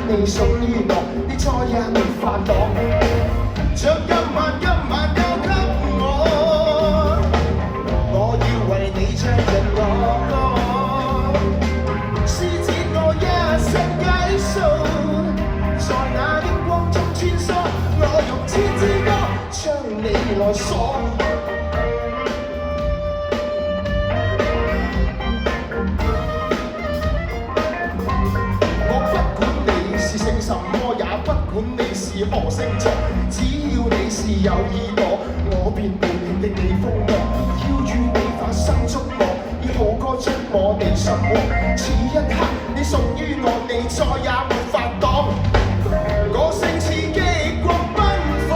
你屬於我，你再也沒法擋。將今晚交給我，我要為你唱人樂歌，施展我一生計數，在那熒光中穿梭，我用千支歌將你來鎖。什麼也不管你是何星座，只要你是有意我，我便會令你瘋狂。要與你發生觸摸，以好歌將我哋生活。此一刻你屬於我，你再也沒法擋。個性刺激過奔放，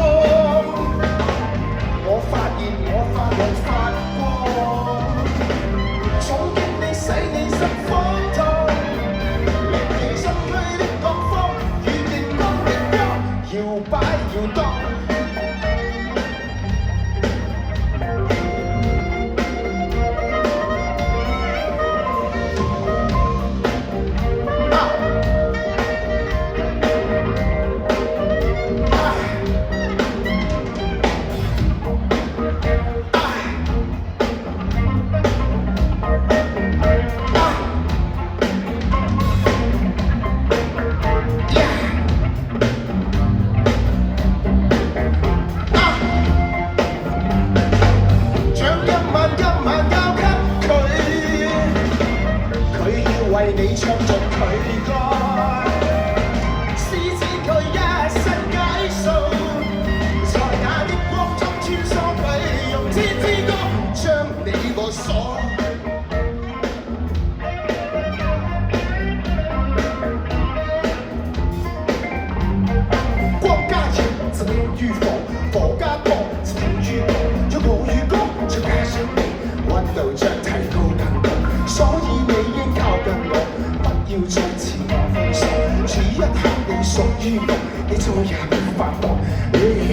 我發現我發亮發光，重擊你使你心慌張。搖擺搖蕩，為你唱盡佢歌，施展佢一生解數，在那熒光中穿梭，佢用千支歌將你我鎖。光加熱就等於火，火加光就等於我，用我與歌再加上你，溫度將提高更多，所以你應靠近我。要再次我封鎖，此一刻你屬於我，你再也沒法擋。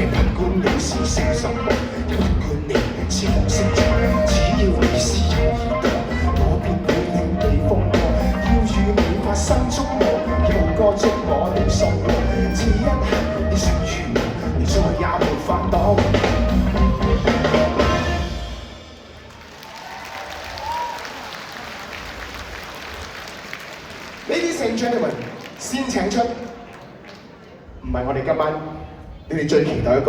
不管你是姓什麼，也不管你是何星座，只要你是有意我，我便會令你瘋狂。要與你發生觸摸，有歌祝我哋喪過。此一刻你屬於我，你再也沒法擋。Ladies and gentlemen，先請出，唔係我哋今晚你哋最期待一個。